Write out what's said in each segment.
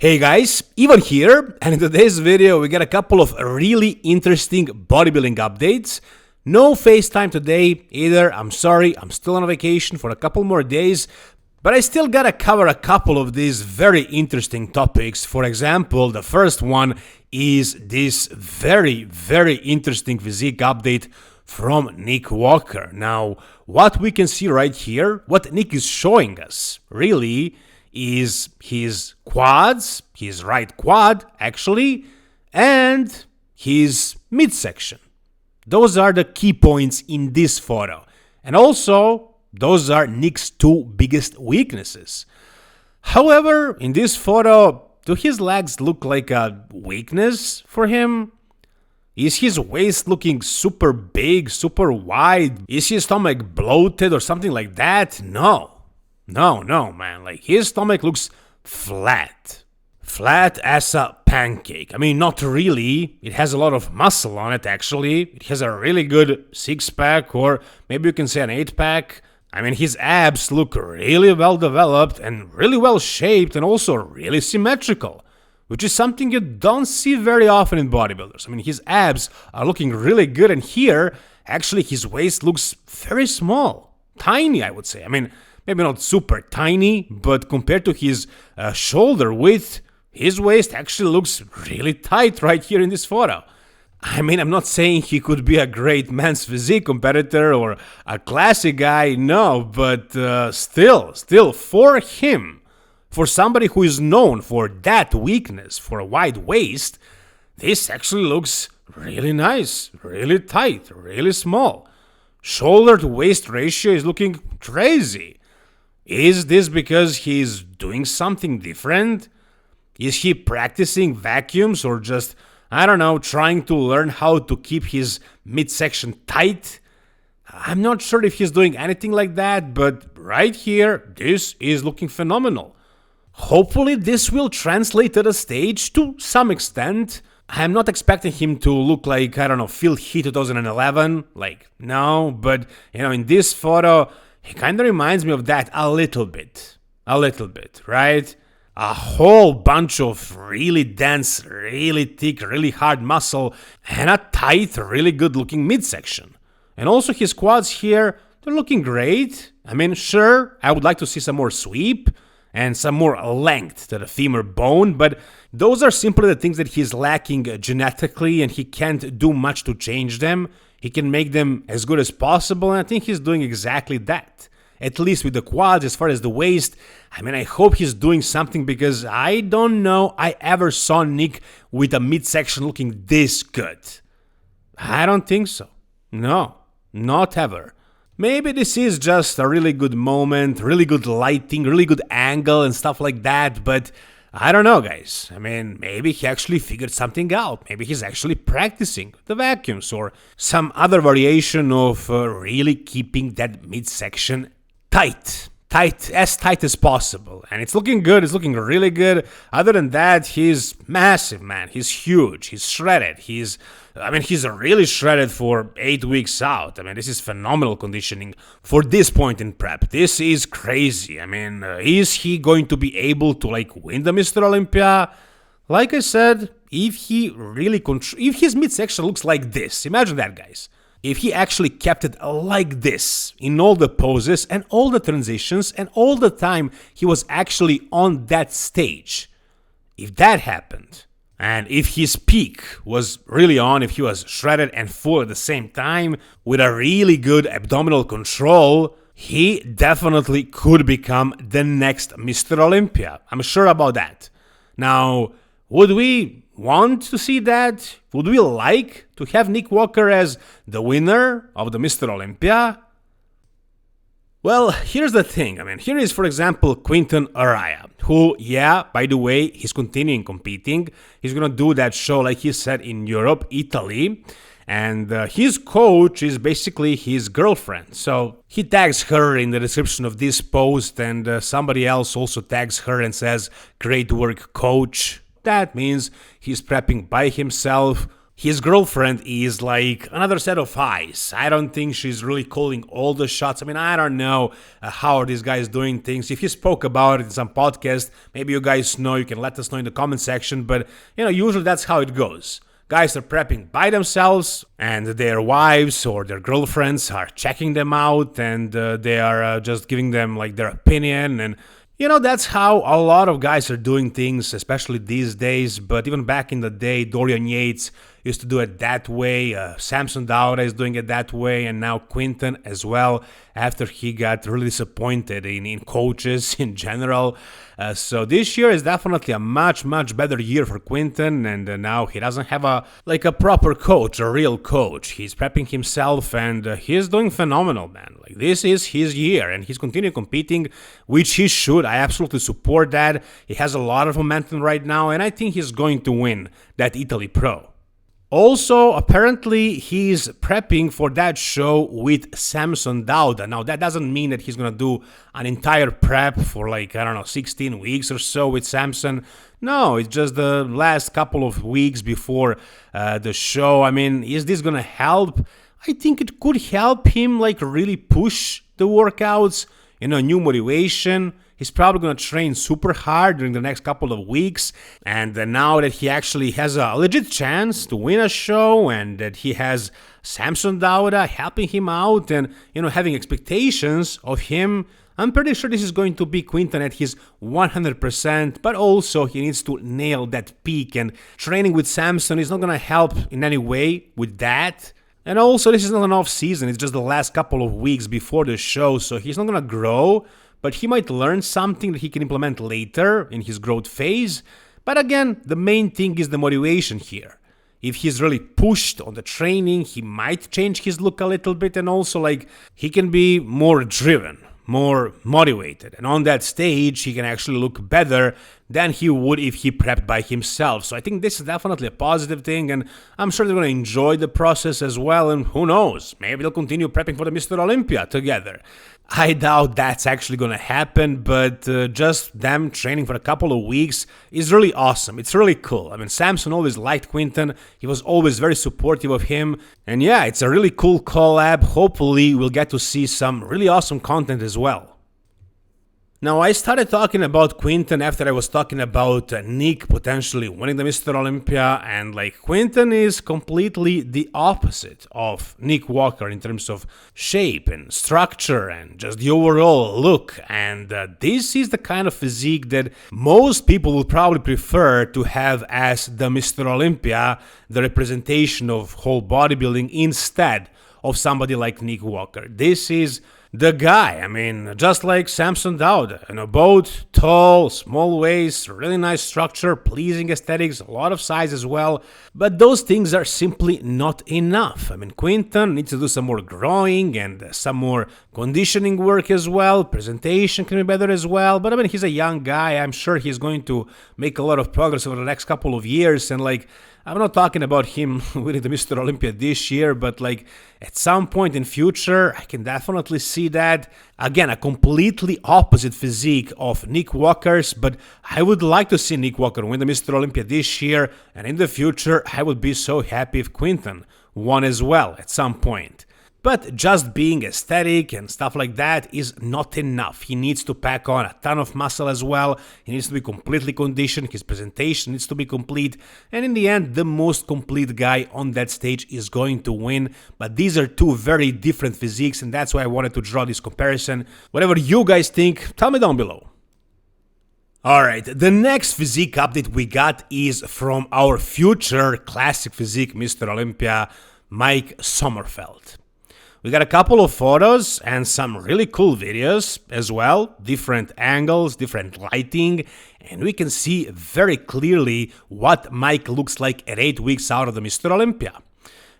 Hey guys, Ivan here, and in today's video we got a couple of really interesting bodybuilding updates. No FaceTime today either, I'm sorry, I'm still on vacation for a couple more days, but I still gotta cover a couple of these very interesting topics. For example, the first one is this very interesting physique update from Nick Walker. Now, what we can see right here, what Nick is showing us, really, is his quads, his right quad actually, and his midsection. Those are the key points in this photo. And also, those are Nick's two biggest weaknesses. However, in this photo, do his legs look like a weakness for him? Is his waist looking super big, super wide? Is his stomach bloated or something like that? No, man. Like, his stomach looks flat. Flat as a pancake. I mean, not really. It has a lot of muscle on it, actually. It has a really good six-pack, or maybe you can say an eight-pack. I mean, his abs look really well developed and really well shaped and also really symmetrical, which is something you don't see very often in bodybuilders. I mean, his abs are looking really good, and here, actually, his waist looks very small. Tiny, I would say. I mean, maybe not super tiny, but compared to his shoulder width, his waist actually looks really tight right here in this photo. I mean, I'm not saying he could be a great men's physique competitor or a classic guy, no, but still, for him, for somebody who is known for that weakness, for a wide waist, this actually looks really nice, really tight, really small. Shoulder to waist ratio is looking crazy. Is this because he's doing something different? Is he practicing vacuums or just, I don't know, trying to learn how to keep his midsection tight? I'm not sure if he's doing anything like that, but right here, this is looking phenomenal. Hopefully this will translate to the stage to some extent. I'm not expecting him to look like, I don't know, Phil Heath 2011, like, no, but, in this photo, he kind of reminds me of that a little bit, right? A whole bunch of really dense, really thick, really hard muscle, and a tight, really good looking midsection. And also his quads here, they're looking great. I mean, sure, I would like to see some more sweep and some more length to the femur bone, but those are simply the things that he's lacking genetically, and he can't do much to change them. He can make them as good as possible, and I think he's doing exactly that. At least with the quads. As far as the waist, I mean, I hope he's doing something, because I don't know I ever saw Nick with a midsection looking this good. I don't think so. No, not ever. Maybe this is just a really good moment, really good lighting, really good angle and stuff like that, but I don't know, guys. I mean, maybe he actually figured something out. Maybe he's actually practicing the vacuums or some other variation of really keeping that midsection tight as possible. And it's looking good. It's looking really good. Other than that, he's massive, man. He's huge. He's shredded. He's really shredded for 8 weeks out. I mean, this is phenomenal conditioning for this point in prep. This is crazy. I mean, is he going to be able to win the Mr. Olympia? Like I said, if his midsection looks like this, imagine that, guys. If he actually kept it like this in all the poses and all the transitions and all the time he was actually on that stage, if that happened, and if his peak was really on, if he was shredded and full at the same time with a really good abdominal control, he definitely could become the next Mr. Olympia. I'm sure about that. Now, would we want to see that? Would we like to have Nick Walker as the winner of the Mr. Olympia? Well, here's the thing. I mean, here is, for example, Quinton Eriya, who, by the way, he's continuing competing. He's gonna do that show, like he said, in Europe, Italy. And his coach is basically his girlfriend. So he tags her in the description of this post, and somebody else also tags her and says, "Great work, coach." That means he's prepping by himself. His girlfriend is like another set of eyes. I don't think she's really calling all the shots. I mean, I don't know how this guy is doing things. If he spoke about it in some podcast, maybe you guys know, you can let us know in the comment section. But, usually that's how it goes. Guys are prepping by themselves, and their wives or their girlfriends are checking them out, and they are just giving them like their opinion. And that's how a lot of guys are doing things, especially these days. But even back in the day, Dorian Yates used to do it that way. Samson Dauda is doing it that way. And now Quinton as well, after he got really disappointed in coaches in general. So this year is definitely a much, much better year for Quinton. And now he doesn't have a proper coach, a real coach. He's prepping himself, and he's doing phenomenal, man. Like, this is his year, and he's continuing competing, which he should. I absolutely support that. He has a lot of momentum right now, and I think he's going to win that Italy Pro. Also, apparently, he's prepping for that show with Samson Dauda. Now, that doesn't mean that he's going to do an entire prep for 16 weeks or so with Samson. No, it's just the last couple of weeks before the show. I mean, is this going to help? I think it could help him, really push the workouts, new motivation. He's probably going to train super hard during the next couple of weeks. And now that he actually has a legit chance to win a show, and that he has Samson Dauda helping him out and, having expectations of him, I'm pretty sure this is going to be Quinton at his 100%, but also he needs to nail that peak, and training with Samson is not going to help in any way with that. And also, this is not an off season, it's just the last couple of weeks before the show, so he's not going to grow. But he might learn something that he can implement later in his growth phase. But again, the main thing is the motivation here. If he's really pushed on the training, he might change his look a little bit, and also he can be more driven, more motivated. And on that stage, he can actually look better than he would if he prepped by himself. So I think this is definitely a positive thing, and I'm sure they're going to enjoy the process as well. And who knows, maybe they'll continue prepping for the Mr. Olympia together. I doubt that's actually going to happen, but just them training for a couple of weeks is really awesome. It's really cool. I mean, Samson always liked Quinton. He was always very supportive of him. And yeah, it's a really cool collab. Hopefully, we'll get to see some really awesome content as well. Now, I started talking about Quinton after I was talking about Nick potentially winning the Mr. Olympia, and Quinton is completely the opposite of Nick Walker in terms of shape and structure and just the overall look. And this is the kind of physique that most people would probably prefer to have as the Mr. Olympia, the representation of whole bodybuilding, instead of somebody like Nick Walker. This is the guy. I mean, just like Samson Dauda, both tall, small waist, really nice structure, pleasing aesthetics, a lot of size as well. But those things are simply not enough. I mean, Quinton needs to do some more growing and some more conditioning work as well. Presentation can be better as well. But I mean, he's a young guy. I'm sure he's going to make a lot of progress over the next couple of years. And I'm not talking about him winning the Mr. Olympia this year, but at some point in future, I can definitely see that. Again, a completely opposite physique of Nick Walker's, but I would like to see Nick Walker win the Mr. Olympia this year, and in the future, I would be so happy if Quinton won as well at some point. But just being aesthetic and stuff like that is not enough. He needs to pack on a ton of muscle as well. He needs to be completely conditioned. His presentation needs to be complete. And in the end, the most complete guy on that stage is going to win. But these are two very different physiques, and that's why I wanted to draw this comparison. Whatever you guys think, tell me down below. Alright, the next physique update we got is from our future classic physique Mr. Olympia, Mike Sommerfeld. We got a couple of photos and some really cool videos as well, different angles, different lighting, and we can see very clearly what Mike looks like at 8 weeks out of the Mr. Olympia.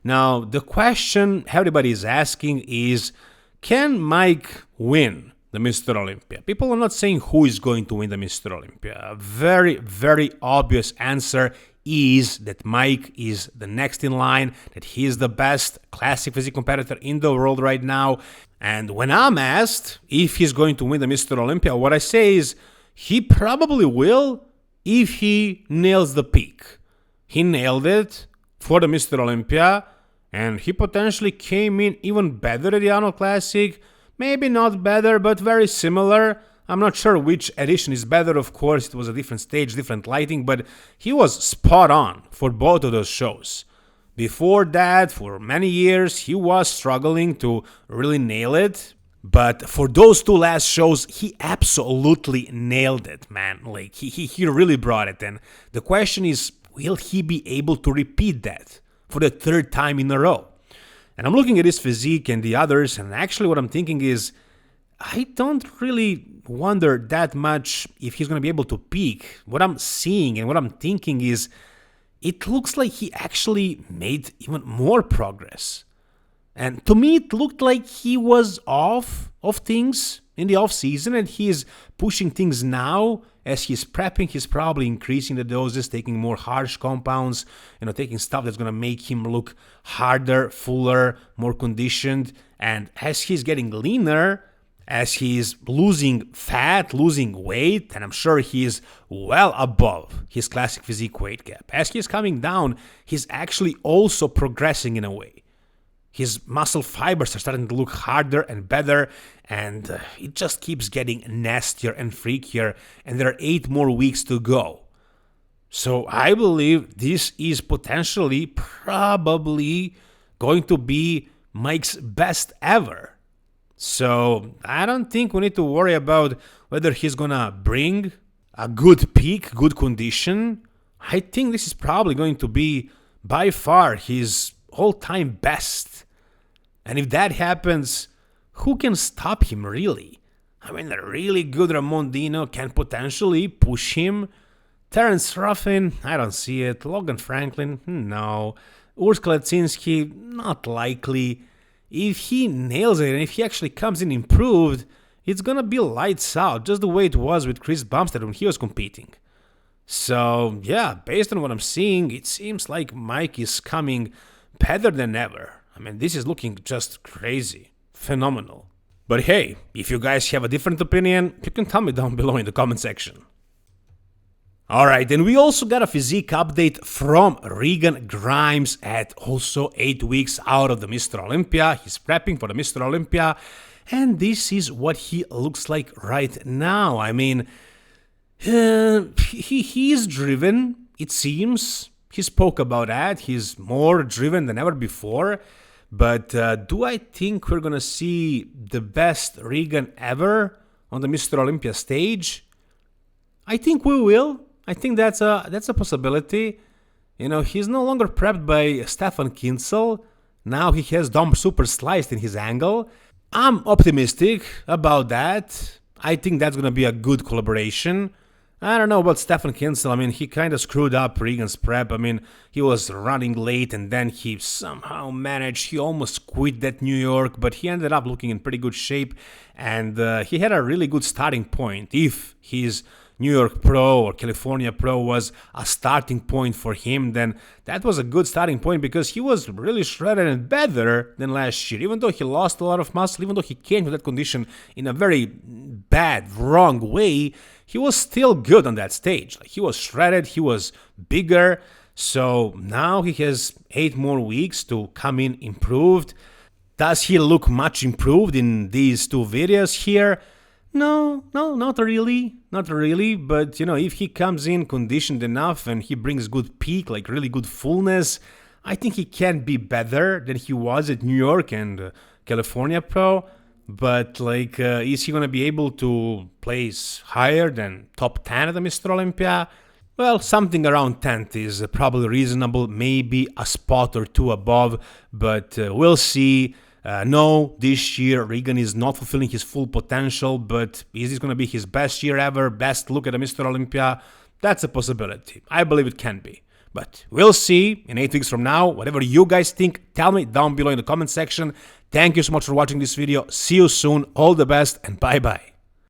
Now, the question everybody is asking is, can Mike win the Mr. Olympia? People are not saying who is going to win the Mr. Olympia. A very, very obvious answer is that Mike is the next in line, that he is the best classic physique competitor in the world right now. And when I'm asked if he's going to win the Mr. Olympia, what I say is he probably will if he nails the peak. He nailed it for the Mr. Olympia, and he potentially came in even better at the Arnold Classic. Maybe not better, but very similar. I'm not sure which edition is better, of course, it was a different stage, different lighting, but he was spot on for both of those shows. Before that, for many years, he was struggling to really nail it. But for those two last shows, he absolutely nailed it, man. Like, he really brought it. And the question is, will he be able to repeat that for the third time in a row? And I'm looking at his physique and the others, and actually what I'm thinking is, I don't really wonder that much if he's going to be able to peak. What I'm seeing and what I'm thinking is, it looks like he actually made even more progress. And to me, it looked like he was off of things in the off season, and he's pushing things now. As he's prepping, he's probably increasing the doses, taking more harsh compounds, taking stuff that's going to make him look harder, fuller, more conditioned. And as he's getting leaner, as he's losing fat, losing weight, and I'm sure he's well above his classic physique weight gap. As he's coming down, he's actually also progressing in a way. His muscle fibers are starting to look harder and better, and it just keeps getting nastier and freakier, and there are 8 more weeks to go. So I believe this is potentially, probably going to be Mike's best ever. So I don't think we need to worry about whether he's gonna bring a good peak, good condition. I think this is probably going to be by far his all-time best. And if that happens, who can stop him really? I mean, a really good Ramondino can potentially push him. Terence Ruffin, I don't see it. Logan Franklin, no. Urs Kalecinski, not likely. If he nails it and if he actually comes in improved, it's gonna be lights out, just the way it was with Chris Bumstead when he was competing. So, yeah, based on what I'm seeing, it seems like Mike is coming better than ever. I mean, this is looking just crazy. Phenomenal. But hey, if you guys have a different opinion, you can tell me down below in the comment section. Alright, and we also got a physique update from Regan Grimes at also 8 weeks out of the Mr. Olympia. He's prepping for the Mr. Olympia, and this is what he looks like right now. I mean, he's driven, it seems. He spoke about that. He's more driven than ever before. But do I think we're going to see the best Regan ever on the Mr. Olympia stage? I think we will. I think that's a possibility. He's no longer prepped by Stefan Kinsel. Now he has Dom Super sliced in his angle. I'm optimistic about that. I think that's going to be a good collaboration. I don't know about Stefan Kinsel. I mean, he kind of screwed up Regan's prep. I mean, he was running late and then he somehow managed. He almost quit that New York, but he ended up looking in pretty good shape. And he had a really good starting point. If his New York Pro or California Pro was a starting point for him, then that was a good starting point because he was really shredded and better than last year. Even though he lost a lot of muscle, even though he came to that condition in a very bad, wrong way, he was still good on that stage. Like, he was shredded, he was bigger. So now he has 8 more weeks to come in improved. Does he look much improved in these 2 videos here? No, not really, but if he comes in conditioned enough and he brings good peak, like really good fullness, I think he can be better than he was at New York and California Pro, but is he gonna be able to place higher than top 10 at the Mr. Olympia? Well, something around 10th is probably reasonable, maybe a spot or 2 above, but we'll see. No, this year Regan is not fulfilling his full potential, but is this going to be his best year ever, best look at a Mr. Olympia? That's a possibility. I believe it can be. But we'll see in 8 weeks from now. Whatever you guys think, tell me down below in the comment section. Thank you so much for watching this video. See you soon. All the best and bye-bye.